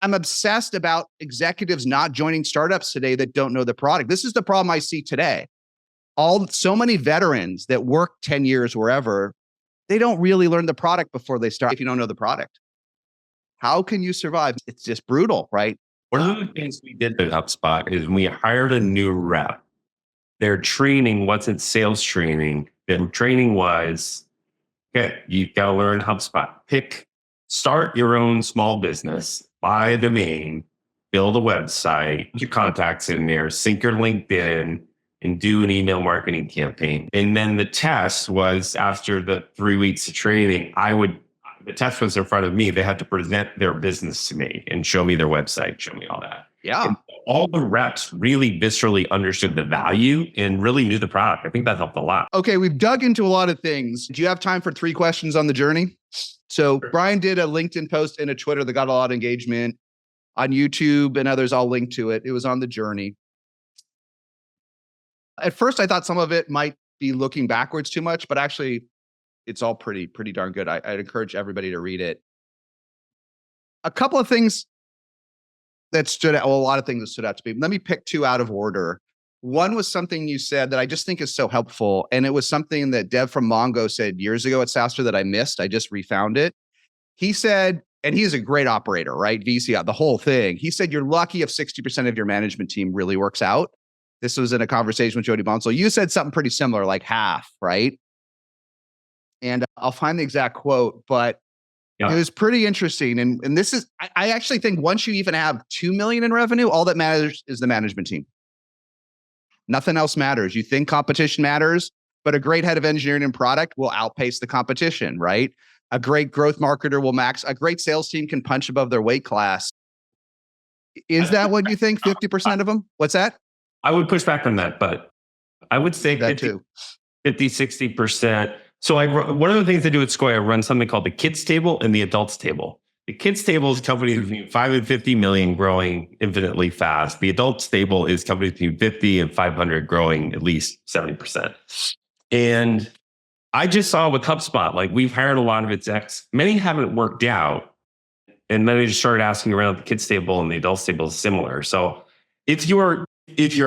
I'm obsessed about executives not joining startups today that don't know the product. This is the problem I see today. So many veterans that work 10 years wherever, they don't really learn the product before they start if you don't know the product. How can you survive? It's just brutal, right? One of the things we did at HubSpot is we hired a new rep. Their training wasn't sales training. Their training was, okay, you got to learn HubSpot. Start your own small business, buy a domain, build a website, put your contacts in there, sync your LinkedIn, and do an email marketing campaign. And then the test was after the 3 weeks of training, the test was in front of me. They had to present their business to me and show me their website, show me all that. Yeah. And all the reps really viscerally understood the value and really knew the product. I think that helped a lot. Okay, we've dug into a lot of things. Do you have time for 3 questions on the journey? So Sure. Brian did a LinkedIn post and a Twitter that got a lot of engagement. On YouTube and others, I'll link to it. It was on the journey. At first, I thought some of it might be looking backwards too much, but actually, it's all pretty darn good. I'd encourage everybody to read it. A couple of things that stood out, well, a lot of things that stood out to me. Let me pick 2 out of order. One was something you said that I just think is so helpful. And it was something that Dev from Mongo said years ago at SaaStr that I missed. I just refound it. He said, and he's a great operator, right? VC, the whole thing. He said, you're lucky if 60% of your management team really works out. This was in a conversation with Jody Bonsall. You said something pretty similar, like half, right? And I'll find the exact quote, but it was pretty interesting. And this is, I actually think once you even have 2 million in revenue, all that matters is the management team. Nothing else matters. You think competition matters, but a great head of engineering and product will outpace the competition, right? A great growth marketer will a great sales team can punch above their weight class. Is that what you think? 50% of them? What's that? I would push back on that, but I would say that 50, 60%. So one of the things I do at Skoy, I run something called the kids table and the adults table. The kids table is companies between 5 and 50 million growing infinitely fast. The adults table is companies between 50 and 500 growing at least 70%. And I just saw with HubSpot, like we've hired a lot of execs. Many haven't worked out. And then I just started asking around the kids table and the adults table is similar. So if you're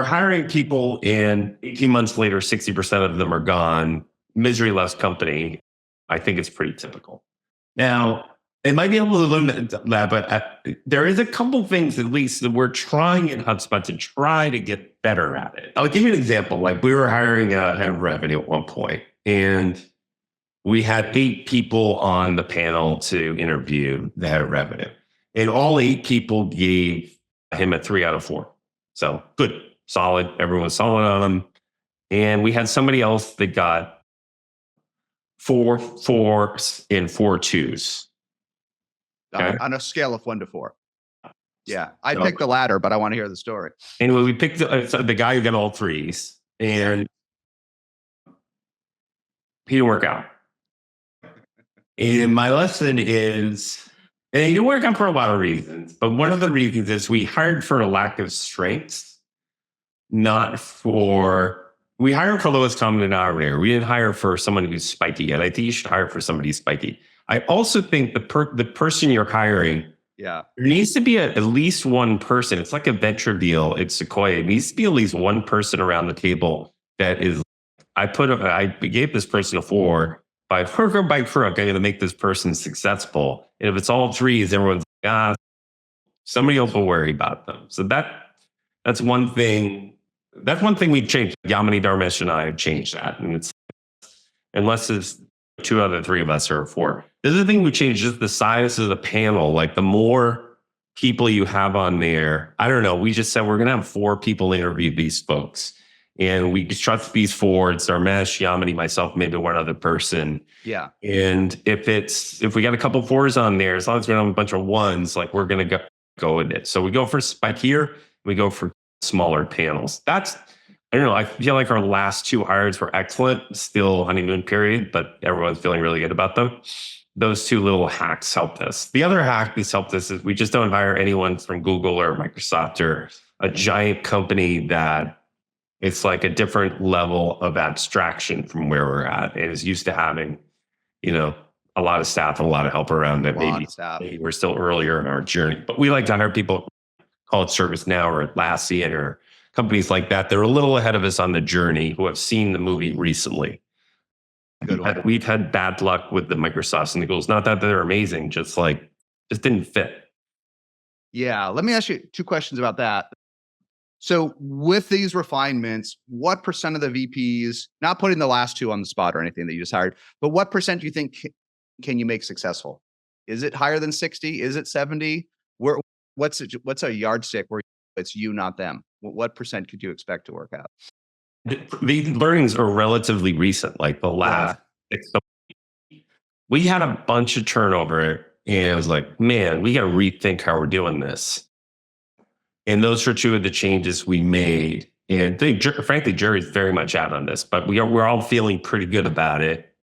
hiring people and 18 months later, 60% of them are gone, misery loves company, I think it's pretty typical. Now, it might be a little limited that, but there is a couple things at least that we're trying in HubSpot to try to get better at it. I'll give you an example. Like we were hiring a head of revenue at one point, and we had 8 people on the panel to interview the head of revenue. And all 8 people gave him a 3 out of 4. So good, solid. Everyone's solid on him. And we had somebody else that got 4 4s and 4 2s. Okay. On a scale of 1 to 4. Yeah. I picked the latter, but I want to hear the story. Anyway, we picked the guy who got all 3s, and he didn't work out. And my lesson is, and he didn't work out for a lot of reasons, but one of the reasons is we hired for a lack of strengths, we hired for lowest common denominator. We didn't hire for someone who's spiky, and I think you should hire for somebody who's spiky. I also think the person you're hiring, there needs to be at least one person. It's like a venture deal at Sequoia. It needs to be at least one person around the table that is, I gave this person a 4. By hook or by crook, I'm going to make this person successful. And if it's all 3s, everyone's like, somebody else will worry about them. So that's one thing. That's one thing we've changed. Yamini, Dharmesh, and I have changed that. And it's, unless it's 2 out of 3 of us or 4. The other thing we changed is the size of the panel. Like the more people you have on there, I don't know. We just said we're going to have 4 people interview these folks. And we just trust these 4. It's Dharmesh, Yamini, myself, maybe one other person. Yeah. And if we got a couple 4s on there, as long as we don't have a bunch of 1s, like we're going to go with it. So we go for spike here. We go for smaller panels. I don't know. I feel like our last 2 hires were excellent. Still honeymoon period, but everyone's feeling really good about them. Those 2 little hacks helped us. The other hack that's helped us is we just don't hire anyone from Google or Microsoft or a giant company that it's like a different level of abstraction from where we're at and is used to having, a lot of staff and a lot of help around that. A lot Maybe of staff. we're still earlier in our journey, but we like to hire people, call it ServiceNow or Atlassian or companies like that. They're a little ahead of us on the journey who have seen the movie recently. Good one. We've had bad luck with the Microsofts and the Googles. Not that they're amazing, just didn't fit. Yeah. Let me ask you 2 questions about that. So with these refinements, what percent of the VPs, not putting the last 2 on the spot or anything that you just hired, but what percent do you think can you make successful? Is it higher than 60? Is it 70? What's a yardstick where it's you, not them? What percent could you expect to work out? The learnings are relatively recent, like the last 6 months. We had a bunch of turnover and it was like, man, we got to rethink how we're doing this. And those are 2 of the changes we made. And frankly, Jerry's very much out on this, but we're all feeling pretty good about it.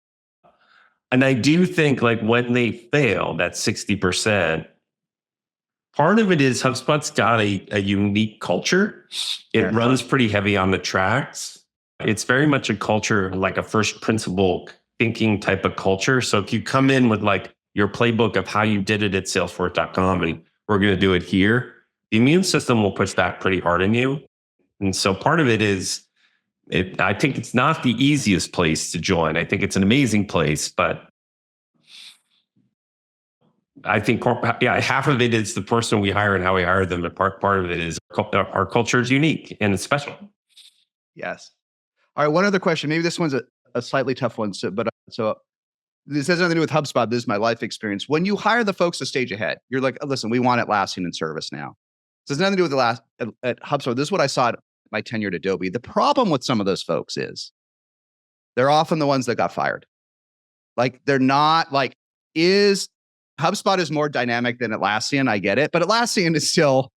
And I do think like when they fail, that 60%, part of it is HubSpot's got a unique culture. It runs pretty heavy on the tracks. It's very much a culture, like a first principle thinking type of culture. So if you come in with like your playbook of how you did it at Salesforce.com and we're going to do it here, the immune system will push back pretty hard on you. And so part of it is, I think it's not the easiest place to join. I think it's an amazing place, but I think, half of it is the person we hire and how we hire them. And part of it is our culture is unique and it's special. Yes. All right. One other question. Maybe this one's a slightly tough one. So this has nothing to do with HubSpot. This is my life experience. When you hire the folks a stage ahead, you're like, oh, listen, we want Atlassian and ServiceNow. So it's nothing to do with at HubSpot. This is what I saw at my tenure at Adobe. The problem with some of those folks is they're often the ones that got fired. Like they're not like, HubSpot is more dynamic than Atlassian. I get it, but Atlassian is still,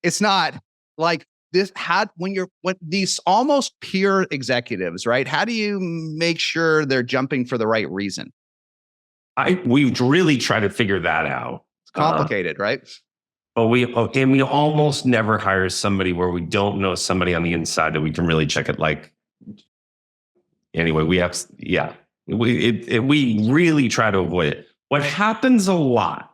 it's not like this when these almost peer executives, right? How do you make sure they're jumping for the right reason? We really try to figure that out. It's complicated, right? But we almost never hire somebody where we don't know somebody on the inside that we can really check it. Like, anyway, we really try to avoid it. What happens a lot.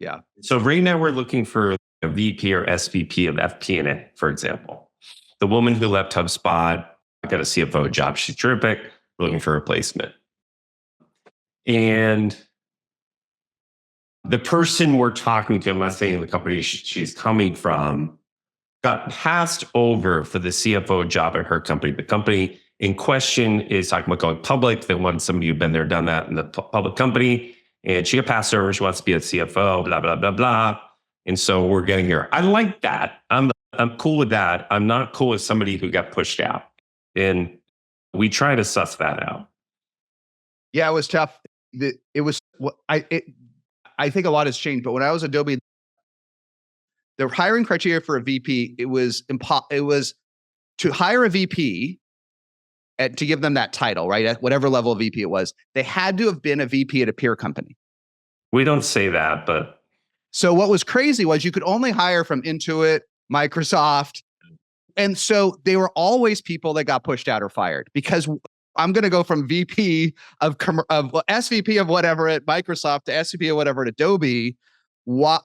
Yeah. So right now we're looking for a VP or SVP of FP&A, for example. The woman who left HubSpot got a CFO job. She's terrific. We're looking for a replacement. And the person we're talking to, I'm not saying the company she's coming from, got passed over for the CFO job at her company. The company in question is talking about going public. They want somebody who'd been there, done that in the public company. And she got passed over. She wants to be a CFO, blah, blah, blah, blah. And so we're getting her. I like that. I'm cool with that. I'm not cool with somebody who got pushed out. And we try to suss that out. Yeah, it was tough. It was I think a lot has changed, but when I was at Adobe, the hiring criteria for a VP, it was to hire a VP to give them that title, right? At whatever level of VP it was, they had to have been a VP at a peer company. We don't say that, but. So what was crazy was you could only hire from Intuit, Microsoft. And so they were always people that got pushed out or fired because I'm going to go from VP of SVP of whatever at Microsoft to SVP of whatever at Adobe. There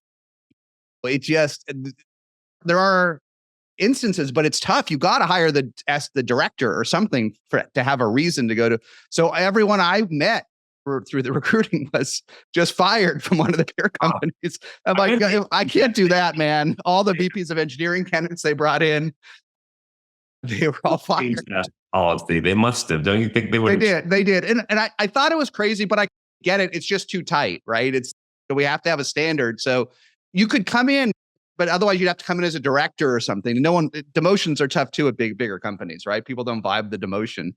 are instances, but it's tough. You got to hire the director or something to have a reason to go to. So everyone I met through the recruiting was just fired from one of the peer companies. I'm like, I can't do that, man. All the VPs of engineering candidates they brought in, they were all fired. Policy. They must have. Don't you think they would? They did. And I thought it was crazy, but I get it. It's just too tight, right? We have to have a standard. So you could come in, but otherwise you'd have to come in as a director or something. Demotions are tough too at bigger companies, right? People don't vibe the demotion.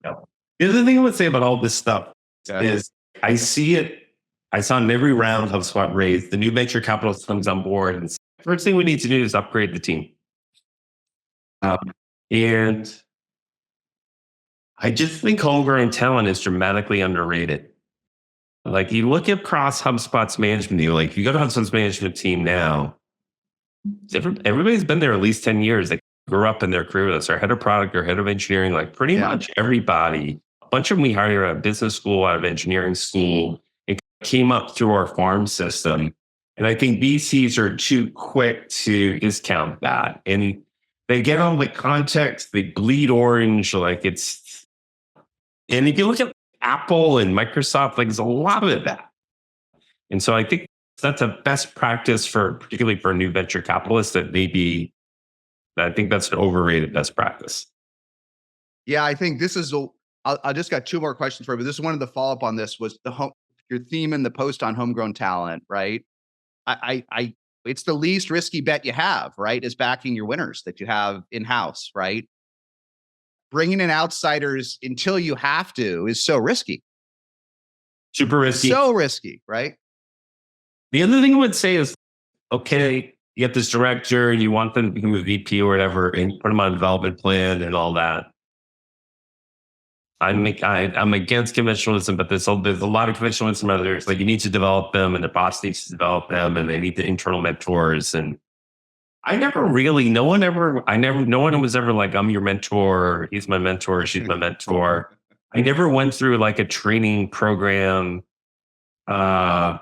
No. The other thing I would say about all this stuff is I see it. I saw in every round HubSpot raised, the new venture capitalist comes on board. And first thing we need to do is upgrade the team. And I just think homegrown talent is dramatically underrated. Like you look across HubSpot's management team, like if you go to HubSpot's management team now, everybody's been there at least 10 years. They grew up in their career with us. Our head of product, our head of engineering, like pretty much everybody A bunch of them we hired out of business school, out of engineering school. It came up through our farm system. And I think VCs are too quick to discount that. And they get all the context, they bleed orange, like it's, and if you look at Apple and Microsoft, like there's a lot of that. And so I think that's a best practice particularly for new venture capitalists that maybe, I think that's an overrated best practice. Yeah, I think this is, I just got two more questions for you, but this is one of the follow-up on this was your theme in the post on homegrown talent, right? It's the least risky bet you have, right? Is backing your winners that you have in-house, right? Bringing in outsiders until you have to is so risky. Super risky. So risky, right? The other thing I would say is, okay, you get this director, you want them to become a VP or whatever, and you put them on a development plan and all that. I'm against conventionalism, but there's a lot of conventionalism out there. It's like you need to develop them, and the boss needs to develop them, and they need the internal mentors. And no one was ever like, I'm your mentor, he's my mentor, she's my mentor. I never went through like a training program. I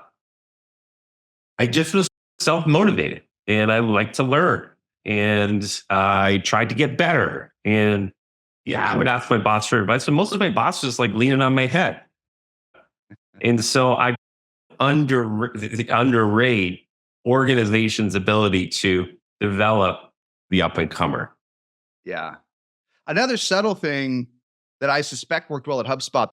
just was self-motivated, and I like to learn, and I tried to get better. And yeah, I would ask my boss for advice, but most of my boss was like leaning on my head. And so I underrate organizations' ability to develop the up and comer. Yeah. Another subtle thing that I suspect worked well at HubSpot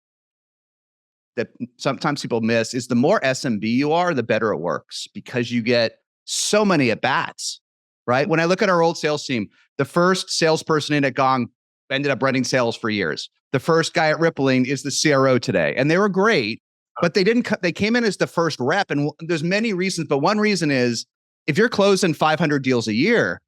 that sometimes people miss is the more SMB you are, the better it works because you get so many at bats, right? When I look at our old sales team, the first salesperson in at Gong ended up running sales for years. The first guy at Rippling is the CRO today, and they were great, but they came in as the first rep. And there's many reasons, but one reason is if you're closing 500 deals a year,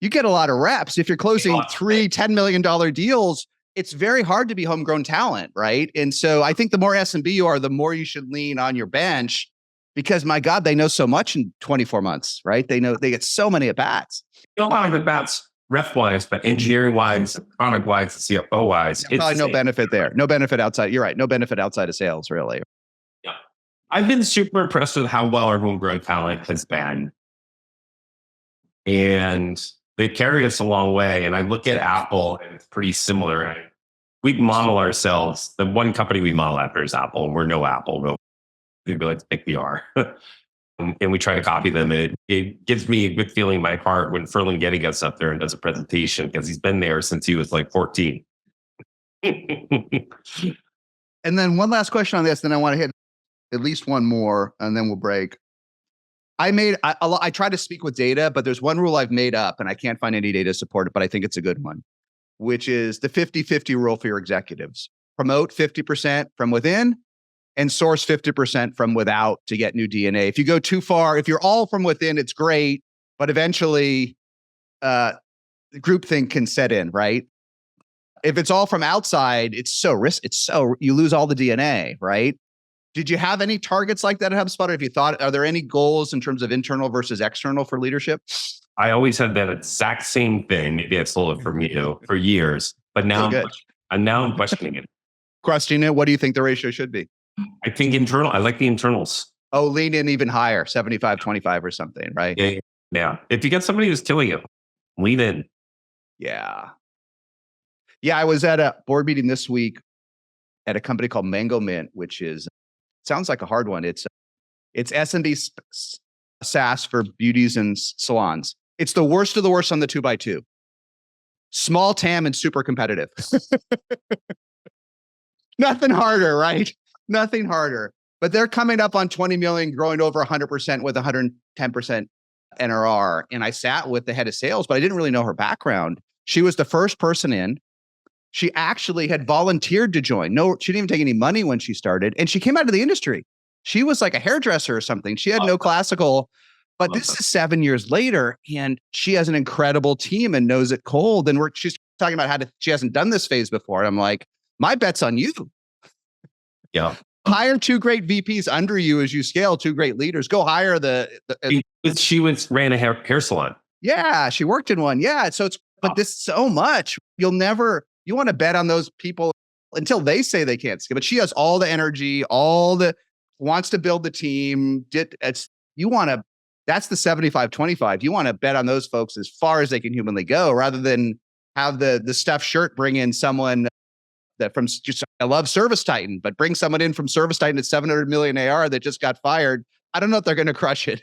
you get a lot of reps. If you're closing $10 million deals, it's very hard to be homegrown talent, right? And so I think the more SMB you are, the more you should lean on your bench because my God, they know so much in 24 months, right? They get so many at bats. A lot of at bats. Rep-wise, but engineering-wise, product-wise, CFO-wise. Yeah, probably no benefit there. No benefit outside. You're right. No benefit outside of sales, really. Yeah. I've been super impressed with how well our homegrown talent has been. And they carried us a long way. And I look at Apple, and it's pretty similar. We model ourselves. The one company we model after is Apple, and we're no Apple. We like to think we are. And we try to copy them. And it gives me a good feeling in my heart when Ferland Getty gets up there and does a presentation because he's been there since he was like 14. And then one last question on this, then I want to hit at least one more, and then we'll break. I try to speak with data, but there's one rule I've made up, and I can't find any data to support it, but I think it's a good one, which is the 50-50 rule for your executives. Promote 50% from within, and source 50% from without to get new DNA. If you go too far, if you're all from within, it's great, but eventually the groupthink can set in, right? If it's all from outside, it's so risky. You lose all the DNA, right? Did you have any targets like that at HubSpot? Or if you thought, are there any goals in terms of internal versus external for leadership? I always had that exact same thing. Maybe I stole it from you for years, but now I'm questioning it. Questioning it. What do you think the ratio should be? I think internal. I like the internals. Oh, lean in even higher, 75-25 or something, right? Yeah. If you get somebody who's killing you, lean in. Yeah. Yeah, I was at a board meeting this week at a company called Mango Mint, which sounds like a hard one. It's SMB SaaS for beauties and salons. It's the worst of the worst on the 2x2. Small TAM and super competitive. Nothing harder, right? Nothing harder. But they're coming up on 20 million, growing over 100% with 110% NRR. And I sat with the head of sales, but I didn't really know her background. She was the first person in. She actually had volunteered to join. No, she didn't even take any money when she started. And she came out of the industry. She was like a hairdresser or something. She had no classical, but this is 7 years later. And she has an incredible team and knows it cold. And she's talking about she hasn't done this phase before. And I'm like, my bet's on you. Yeah. Hire two great VPs under you as you scale, two great leaders. Go hire She ran a hair salon. Yeah, she worked in one. Yeah. But this so much. You want to bet on those people until they say they can't scale. But she has all the energy, wants to build the team. That's the 75-25. You want to bet on those folks as far as they can humanly go, rather than have the stuffed shirt bring in someone that from just, I love Service Titan, but bring someone in from Service Titan at 700 million AR that just got fired. I don't know if they're going to crush it.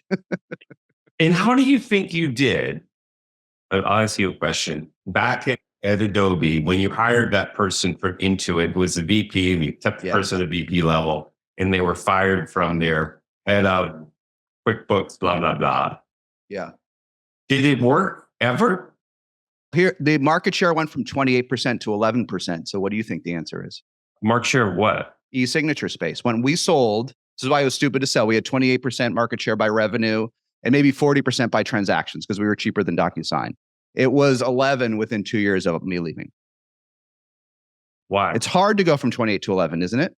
And how do you think you did? I'll ask you a question. Back at Adobe, when you hired that person from Intuit, was the VP, you kept the person at VP level, and they were fired from their head of QuickBooks, blah, blah, blah. Yeah. Did it work ever? Here, the market share went from 28% to 11%. So what do you think the answer is? Market share of what? E-signature space. When we sold, this is why it was stupid to sell. We had 28% market share by revenue and maybe 40% by transactions because we were cheaper than DocuSign. It was 11 within 2 years of me leaving. Why? It's hard to go from 28 to 11, isn't it?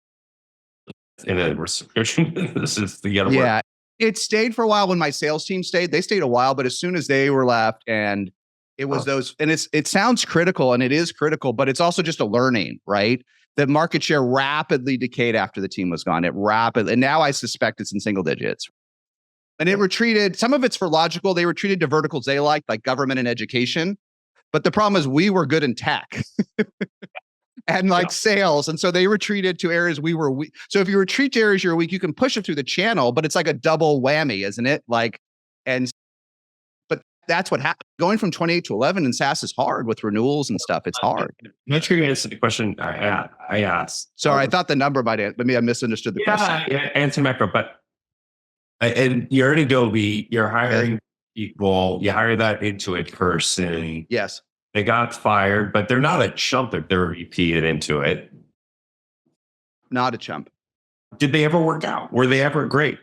In a subscription business, you gotta Yeah. work. It stayed for a while when my sales team stayed. They stayed a while, but as soon as they were left, and it was those, and it sounds critical, and it is critical, but it's also just a learning, right? The market share rapidly decayed after the team was gone. And now I suspect it's in single digits. And it retreated. Some of it's for logical. They retreated to verticals they liked, like government and education. But the problem is we were good in tech and sales. And so they retreated to areas we were weak. So if you retreat to areas you're weak, you can push it through the channel, but it's like a double whammy, isn't it? But that's what happened. Going from 28 to 11 in SaaS is hard with renewals and stuff. It's hard. I'm not sure you answered the question I asked. Sorry, I thought the number might answer. Maybe I misunderstood the question. Yeah, answer macro, but and you're at Adobe, you're hiring people, you hire that Intuit person. Yes. They got fired, but they're not a chump if they're repeated into it. Not a chump. Did they ever work out? Were they ever great?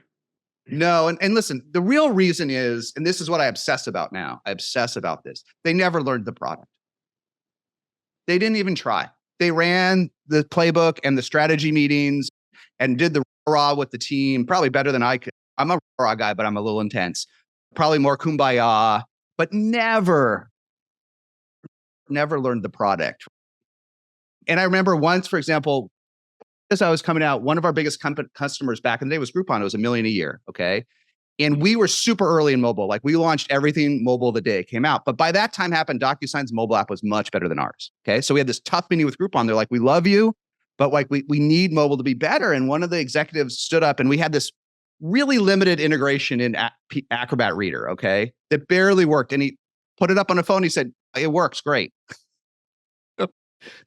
No. And listen, the real reason is, and this is what I obsess about now. I obsess about this. They never learned the product. They didn't even try. They ran the playbook and the strategy meetings and did the raw with the team, probably better than I could. I'm a raw guy, but I'm a little intense. Probably more kumbaya, but never learned the product. And I remember once, for example, as I was coming out, one of our biggest customers back in the day was Groupon. It was $1 million a year. Okay. And we were super early in mobile. Like we launched everything mobile the day it came out. But by that time happened, DocuSign's mobile app was much better than ours. Okay. So we had this tough meeting with Groupon. They're like, we love you, but like we need mobile to be better. And one of the executives stood up and we had this really limited integration in Acrobat Reader. Okay. That barely worked. And he put it up on a phone. He said, it works great.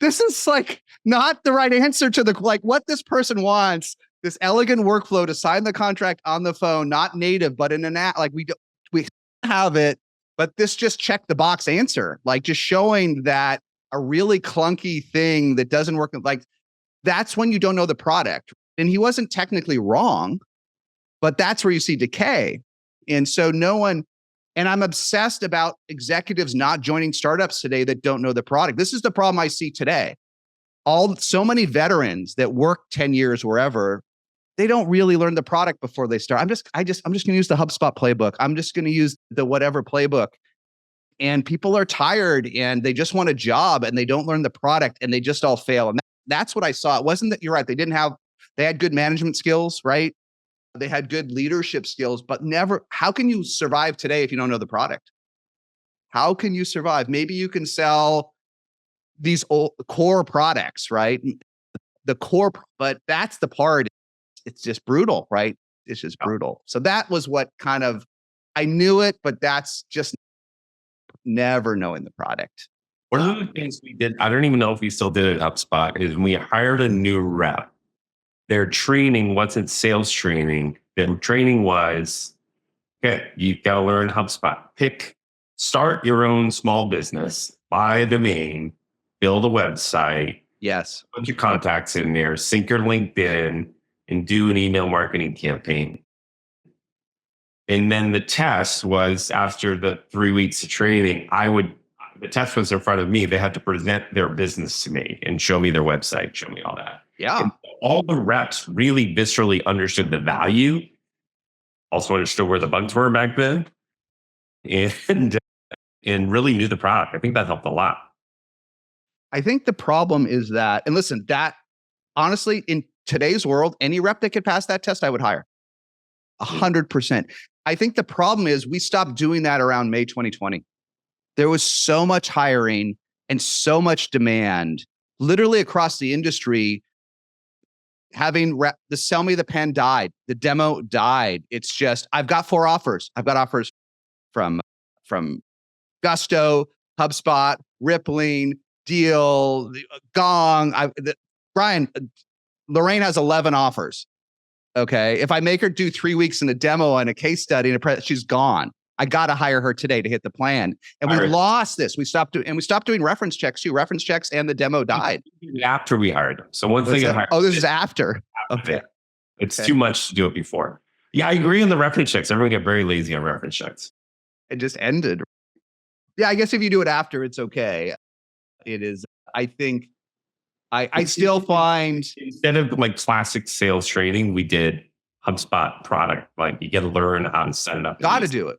This is like not the right answer to what this person wants. This elegant workflow to sign the contract on the phone, not native, but in an app. Like we have it, but this just check the box answer, like just showing that a really clunky thing that doesn't work. Like that's when you don't know the product. And he wasn't technically wrong, but that's where you see decay. And so and I'm obsessed about executives not joining startups today that don't know the product. This is the problem I see today. So many veterans that work 10 years wherever, they don't really learn the product before they start. I'm just going to use the HubSpot playbook. I'm just going to use the whatever playbook. And people are tired and they just want a job and they don't learn the product and they just all fail. And that's what I saw. It wasn't that you're right. They had good management skills, right? They had good leadership skills, but how can you survive today if you don't know the product? How can you survive? Maybe you can sell these old core products, right? The core, but that's the part. It's just brutal, right? It's just brutal. So that was what I knew it, but that's just never knowing the product. One of the things we did, I don't even know if we still did it at HubSpot, is we hired a new rep. Their training wasn't sales training. Their training was, okay, you got to learn HubSpot. Start your own small business, buy a domain, build a website. Yes. Put your contacts in there, sync your LinkedIn, and do an email marketing campaign. And then the test was after the 3 weeks of training, the test was in front of me. They had to present their business to me and show me their website, show me all that. Yeah. And all the reps really viscerally understood the value, also understood where the bugs were back then, and really knew the product. I think that helped a lot. I think the problem is that, and listen, that honestly, in today's world, any rep that could pass that test, I would hire 100%. I think the problem is we stopped doing that around May 2020. There was so much hiring and so much demand, literally across the industry. The sell me the pen died, the demo died. It's just, I've got 4 offers. I've got offers from Gusto, HubSpot, Rippling, Deal, Gong. Brian, Lorraine has 11 offers. Okay. If I make her do 3 weeks in a demo and a case study, she's gone. I got to hire her today to hit the plan. And we lost this. We stopped doing reference checks too. Reference checks and the demo died. After we hired them. So once they get hired. Oh, this is after. Okay. It's too much to do it before. Yeah, I agree on the reference checks. Everyone get very lazy on reference checks. It just ended. Yeah, I guess if you do it after, it's okay. It is, I think, I still find, instead of like classic sales training, we did HubSpot product. Like you got to learn how to set it up. Got to do it.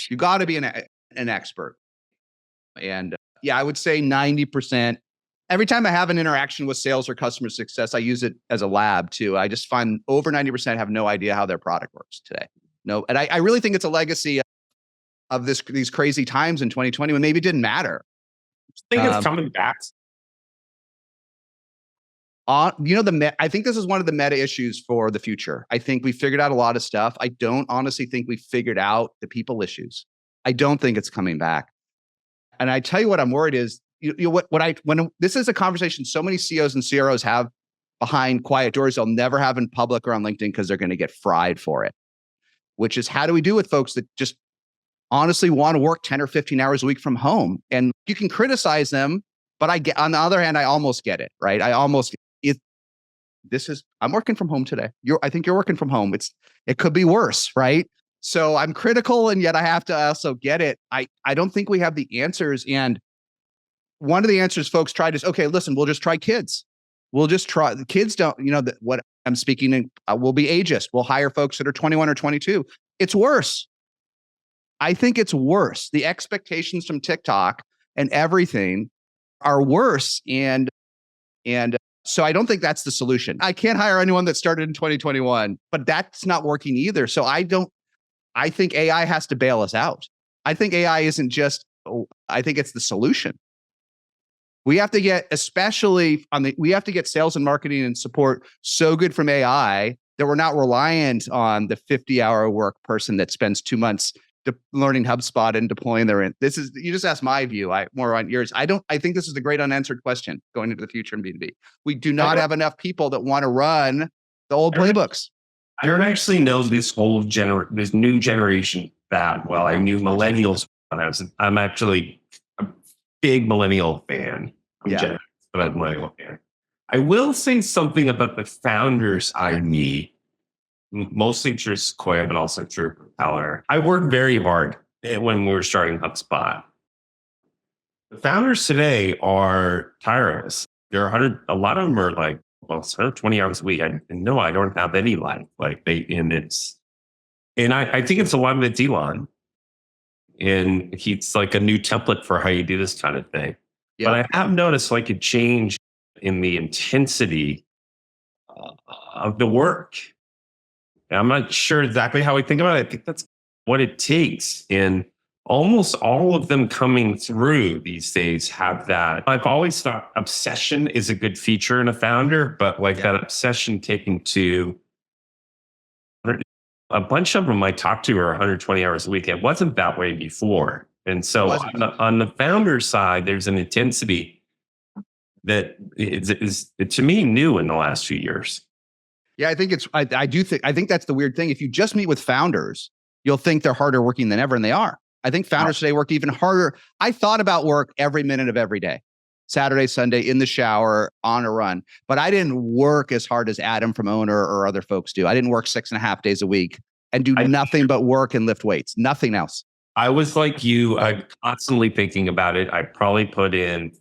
You got to be an expert. And yeah, I would say 90%. Every time I have an interaction with sales or customer success, I use it as a lab too. I just find over 90% have no idea how their product works today. No, and I really think it's a legacy of these crazy times in 2020 when maybe it didn't matter. I think it's coming back. I think this is one of the meta issues for the future. I think we figured out a lot of stuff. I don't honestly think we figured out the people issues. I don't think it's coming back. And I tell you what I'm worried is, when this is a conversation so many CEOs and CROs have behind quiet doors, they'll never have in public or on LinkedIn because they're going to get fried for it, which is how do we do with folks that just honestly want to work 10 or 15 hours a week from home? And you can criticize them, but on the other hand, I almost get it, right? I'm working from home today. I think you're working from home. It could be worse, right? So I'm critical, and yet I have to also get it. I don't think we have the answers. And one of the answers folks tried is, okay, listen, we'll just try kids. We'll just try. The kids don't, what I'm speaking in, will be ageist. We'll hire folks that are 21 or 22. It's worse. I think it's worse. The expectations from TikTok and everything are worse. And so I don't think that's the solution. I can't hire anyone that started in 2021, but that's not working either. So I think AI has to bail us out. I think AI isn't just, I think it's the solution. We have to get, we have to get sales and marketing and support so good from AI that we're not reliant on the 50-hour work person that spends 2 months learning HubSpot and deploying you just asked my view. More on yours. I think this is a great unanswered question going into the future in B2B. We do not have enough people that want to run the old playbooks. I don't actually know this new generation that well. I knew millennials when I'm actually a big millennial fan. I'm a millennial fan. I will say something about the founders I meet, mostly through Sequoia, but also through Propeller. I worked very hard when we were starting HubSpot. The founders today are tireless. A lot of them are like, 20 hours a week. I don't have any life. And I think it's a lot of it's Elon. And he's like a new template for how you do this kind of thing. Yeah. But I have noticed like a change in the intensity of the work. And I'm not sure exactly how I think about it. I think that's what it takes. And almost all of them coming through these days have that. I've always thought obsession is a good feature in a founder, but that obsession taken to a bunch of them I talked to are 120 hours a week. It wasn't that way before. And so on the founder side, there's an intensity that is to me new in the last few years. Yeah, I think I think that's the weird thing. If you just meet with founders, you'll think they're harder working than ever, and they are. I think founders today work even harder. I thought about work every minute of every day, Saturday, Sunday, in the shower, on a run, but I didn't work as hard as Adam from Owner or other folks do. I didn't work 6.5 days a week and do nothing but work and lift weights, nothing else. I was like you. I'm constantly thinking about it. I probably put in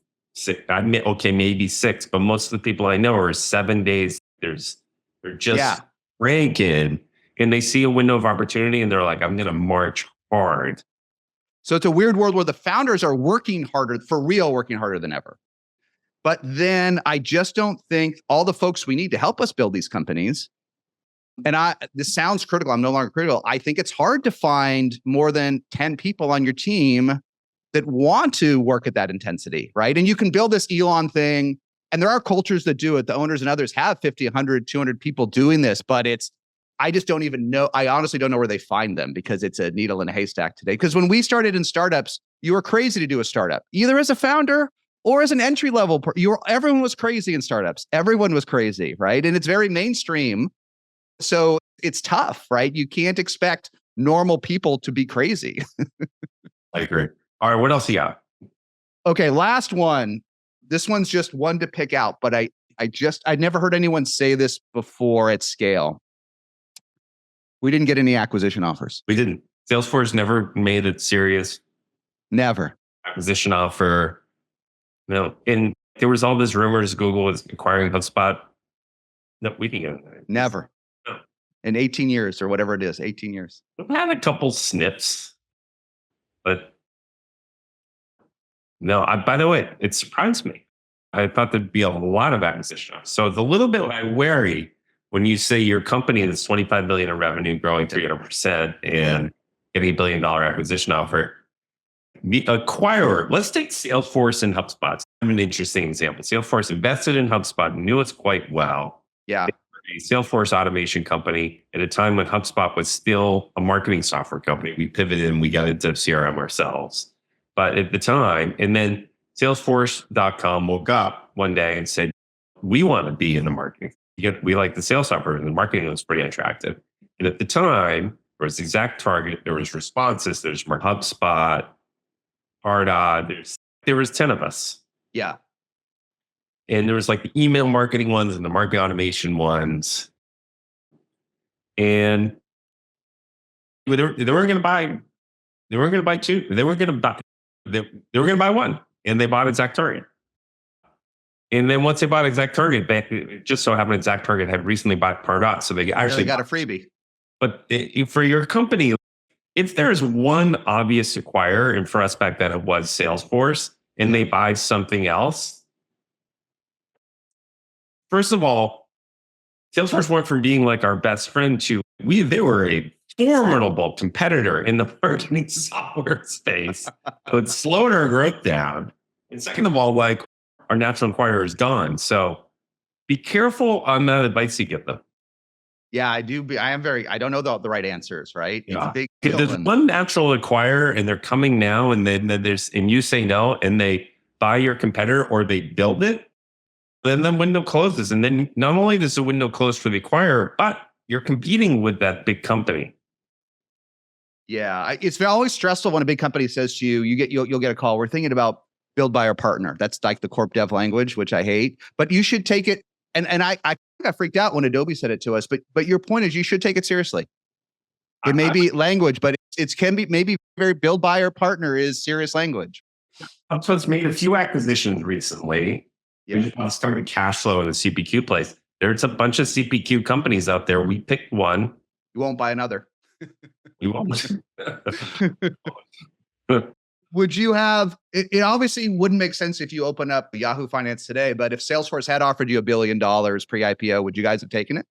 maybe 6, but most of the people I know are 7 days. They're just ranking, and they see a window of opportunity and they're like, I'm going to march hard. So it's a weird world where the founders are working harder than ever. But then I just don't think all the folks we need to help us build these companies. And this sounds critical. I'm no longer critical. I think it's hard to find more than 10 people on your team that want to work at that intensity, right? And you can build this Elon thing. And there are cultures that do it. The owners and others have 50, 100, 200 people doing this, but I just don't even know. I honestly don't know where they find them because it's a needle in a haystack today. Because when we started in startups, you were crazy to do a startup, either as a founder or as an entry level. Everyone was crazy in startups. Everyone was crazy, right? And it's very mainstream. So it's tough, right? You can't expect normal people to be crazy. I agree. All right, what else you got? Okay, last one. This one's just one to pick out, but I'd never heard anyone say this before at scale. We didn't get any acquisition offers. We didn't. Salesforce never made a serious Never acquisition offer. No, and there was all this rumors Google was acquiring HubSpot. No, we didn't get it. Never. No. In 18 years or whatever it is, 18 years. We've had a couple snips, but no. By the way, it surprised me. I thought there'd be a lot of acquisition offers. So the little bit I worry when you say your company is 25 million in revenue, growing 300% and getting $1 billion acquisition offer. The acquirer, let's take Salesforce and HubSpot. I'm an interesting example. Salesforce invested in HubSpot, knew us quite well. Yeah. A Salesforce automation company at a time when HubSpot was still a marketing software company. We pivoted and we got into CRM ourselves. But at the time, and then Salesforce.com woke up one day and said, we want to be in the marketing. We like the sales software and the marketing was pretty attractive. And at the time, there was ExactTarget, there was Responses, there's HubSpot, Pardot, there was 10 of us. Yeah. And there was like the email marketing ones and the marketing automation ones. And they weren't going to buy two. They were going to buy one. And they bought ExactTarget. And then once they bought ExactTarget, it just so happened ExactTarget had recently bought Pardot. So they actually got a freebie. But for your company, if there's one obvious acquirer, and for us back then it was Salesforce, and they buy something else, first of all, Salesforce went from being like our best friend to they were a formidable competitor in the marketing software space. So it slowed our growth down. And second of all, like our natural acquirer is gone. So be careful on that advice you give them. Yeah, I do. I don't know the right answers, right? Yeah. It's a big deal. There's one natural acquirer and they're coming now and then and you say no and they buy your competitor or they build it, then the window closes. And then not only does the window close for the acquirer, but you're competing with that big company. Yeah, it's always stressful when a big company says to you, you'll get a call. We're thinking about build by our partner. That's like the corp dev language, which I hate. But you should take it. And I got freaked out when Adobe said it to us. But your point is, you should take it seriously. It may be language, but it can be maybe very build by our partner is serious language. HubSpot's made a few acquisitions recently. Yeah. We started cash flow in the CPQ place. There's a bunch of CPQ companies out there. We picked one. You won't buy another. We won't. Would you have, it obviously wouldn't make sense if you open up Yahoo Finance today, but if Salesforce had offered you $1 billion pre-IPO, would you guys have taken it?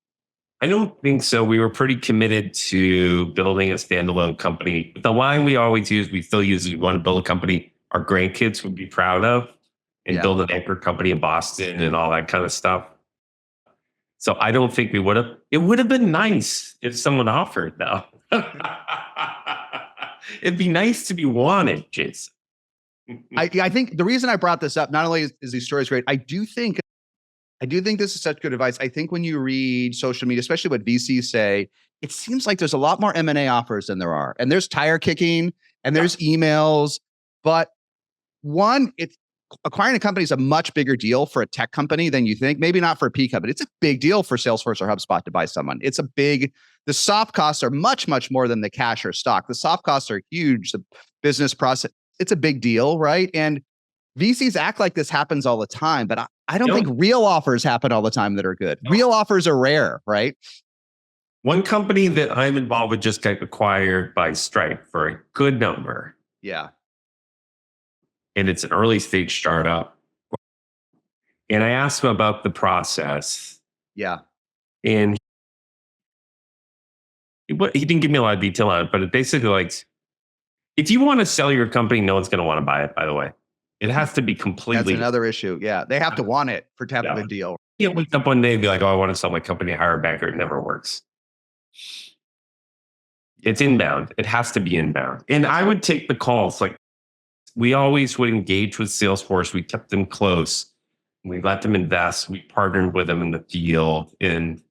I don't think so. We were pretty committed to building a standalone company. The line we always use, we still use, we want to build a company our grandkids would be proud of and build an anchor company in Boston and all that kind of stuff. So I don't think we would have. It would have been nice if someone offered, though. It'd be nice to be wanted, Jason. I think the reason I brought this up, not only is these stories great, I do think this is such good advice. I think when you read social media, especially what VCs say, it seems like there's a lot more M&A offers than there are. And there's tire kicking and there's emails. But one, acquiring a company is a much bigger deal for a tech company than you think. Maybe not for a P company. It's a big deal for Salesforce or HubSpot to buy someone. The soft costs are much, much more than the cash or stock. The soft costs are huge. The business process, it's a big deal, right? And VCs act like this happens all the time, but I don't think real offers happen all the time that are good. Real offers are rare, right? One company that I'm involved with just got acquired by Stripe for a good number. Yeah. And it's an early stage startup. And I asked him about the process. Yeah. And he didn't give me a lot of detail on it, but it basically like, if you want to sell your company, no one's going to want to buy it, by the way. It has to be That's completely. another issue. Yeah. They have to want it to have a Yeah. good deal. You wake up one day and be like, oh, I want to sell my company, hire a banker. It never works. It's inbound. It has to be inbound. And I would take the calls. Like, we always would engage with Salesforce. We kept them close. We let them invest. We partnered with them in the deal. And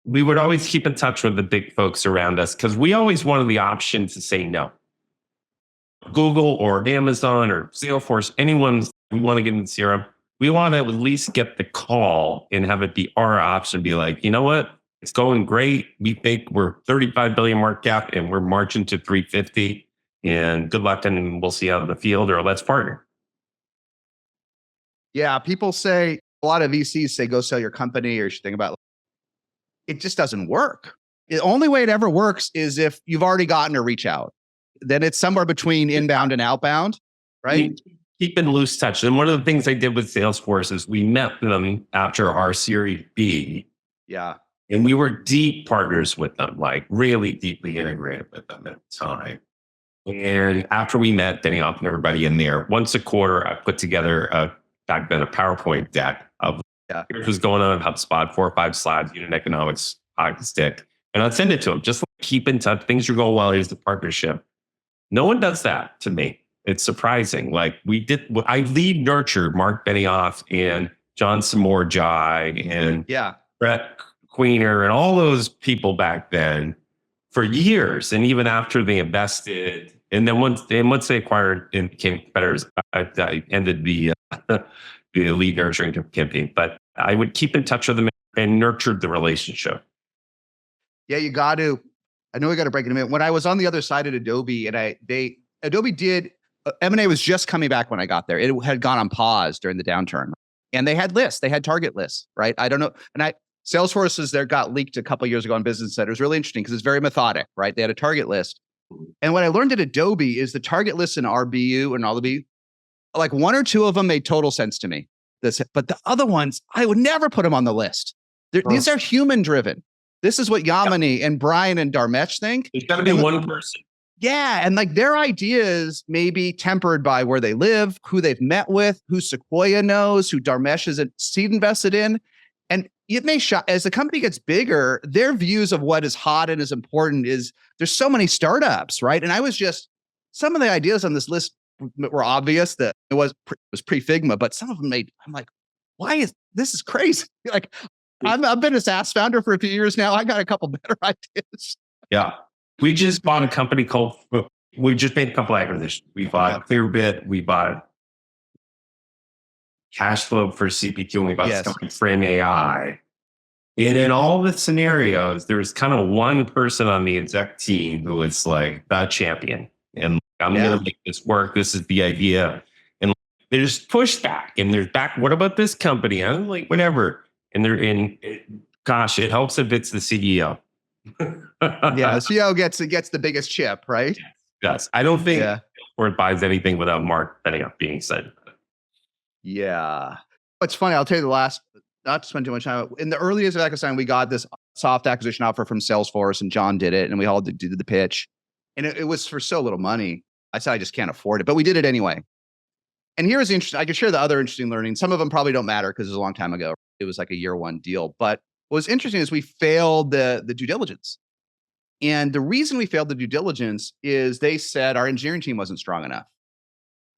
we would always keep in touch with the big folks around us because we always wanted the option to say no. Google or Amazon or Salesforce, anyone we want to get in CRM, we want to at least get the call and have it be our option. Be like, you know what? It's going great. We think we're 35 billion market cap and we're marching to 350. And good luck, and we'll see out in the field, or let's partner. Yeah. People say, a lot of VCs say, go sell your company, or you should think about it. Just doesn't work. The only way it ever works is if you've already gotten a reach out. Then it's somewhere between inbound and outbound, right? Keep in loose touch. And one of the things I did with Salesforce is we met them after our Series B. Yeah. And we were deep partners with them, like really deeply integrated with them at the time. And after we met, Benioff and everybody in there, once a quarter, I put together back then a PowerPoint deck of here's what's going on in HubSpot, 4 or 5 slides, unit economics, hockey stick. And I'd send it to them. Just keep in touch. Things are going well. Here's the partnership. No one does that to me. It's surprising. Like I lead nurtured Mark Benioff and John Samorjai and Brett Queener and all those people back then for years. And even after they invested, and then once they acquired and became competitors, I ended the lead nurturing campaign. But I would keep in touch with them and nurtured the relationship. Yeah, you got to. I know we got to break it in a minute. When I was on the other side at Adobe, and Adobe did M&A was just coming back when I got there. It had gone on pause during the downturn, and they had lists. They had target lists, right? I don't know, and Salesforce is there got leaked a couple of years ago on Business Insider. It was really interesting because it's very methodic, right? They had a target list, and what I learned at Adobe is the target list in RBU and all the like 1 or 2 of them made total sense to me. But the other ones, I would never put them on the list. These are human driven. This is what Yamini and Brian and Dharmesh think. There's got to be one person. Yeah. And like their ideas may be tempered by where they live, who they've met with, who Sequoia knows, who Dharmesh is seed invested in. And it may shock as the company gets bigger, their views of what is hot and is important is there's so many startups, right? And I was just, some of the ideas on this list were obvious that it was pre-Figma, but some of them I'm like, this is crazy. Like, I've been a SaaS founder for a few years now. I got a couple better ideas. Yeah. We just bought a company we just made a couple acquisitions. We bought Clearbit. We bought Cashflow for CPQ. And we bought this company Frame AI. And in all the scenarios, there's kind of one person on the exec team who is like the champion. And I'm going to make this work. This is the idea. And there's pushback. And there's back. What about this company? I'm like, whatever. And gosh, it helps if it's the CEO. The CEO gets the biggest chip, right? Yes. I don't think Salesforce buys anything without Mark Benioff being excited about it. Yeah. It's funny. I'll tell you not to spend too much time. In the earliest of Ecosine, we got this soft acquisition offer from Salesforce, and John did it, and we all did the pitch. And it was for so little money. I said, I just can't afford it, but we did it anyway. And here's interesting. I can share the other interesting learning. Some of them probably don't matter because it was a long time ago. It was like a year 1 deal. But what was interesting is we failed the due diligence. And the reason we failed the due diligence is they said our engineering team wasn't strong enough.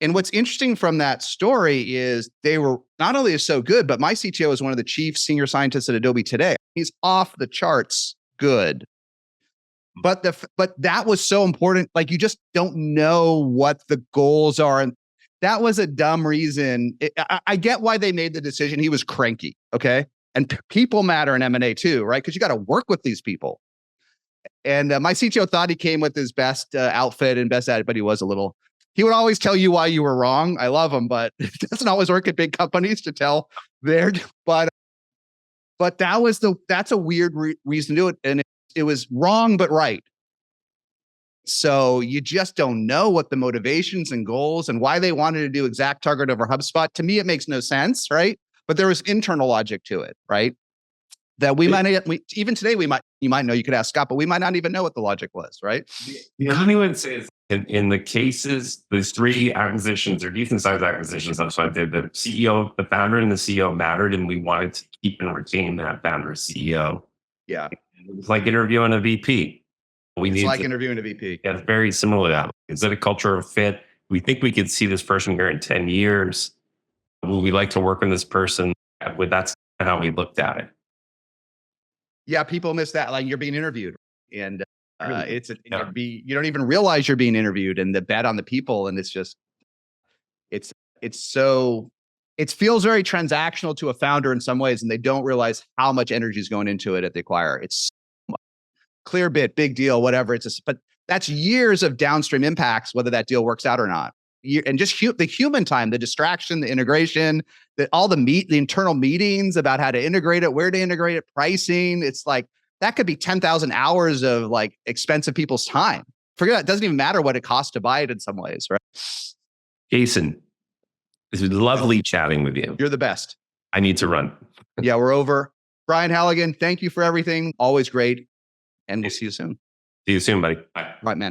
And what's interesting from that story is they were not only so good, but my CTO is one of the chief senior scientists at Adobe today. He's off the charts good. But that was so important. Like, you just don't know what the goals are. And that was a dumb reason. I get why they made the decision. He was cranky. Okay. And people matter in M&A too, right? Because you got to work with these people. And my CTO thought he came with his best outfit and best attitude, but he would always tell you why you were wrong. I love him, but it doesn't always work at big companies to tell but that's a weird reason to do it. And it was wrong, but right. So you just don't know what the motivations and goals and why they wanted to do ExactTarget over HubSpot. To me, it makes no sense, right? but there was internal logic to it, right? That we might not, even today, you might know, you could ask Scott, but we might not even know what the logic was, right? The only one says in the cases, those 3 acquisitions or decent sized acquisitions, that's what I did. The CEO, the founder and the CEO mattered, and we wanted to keep and retain that founder CEO. Yeah. It was like interviewing a VP. It's like interviewing a VP. Yeah, it's very similar to that. Is it a cultural fit? We think we could see this person here in 10 years. Would we like to work with this person? That's how we looked at it. Yeah, people miss that. Like, you're being interviewed, and you don't even realize you're being interviewed, and the bet on the people, and it's just, it feels very transactional to a founder in some ways, and they don't realize how much energy is going into it at the acquirer. It's Clearbit, big deal, whatever. But that's years of downstream impacts, whether that deal works out or not. And just the human time, the distraction, the integration, all the internal meetings about how to integrate it, where to integrate it, pricing. It's like, that could be 10,000 hours of like expensive people's time. Forget it. It doesn't even matter what it costs to buy it in some ways, right? Jason, this was lovely chatting with you. You're the best. I need to run. Yeah, we're over. Brian Halligan, thank you for everything. Always great. And we'll see you soon. See you soon, buddy. Bye. All right, man.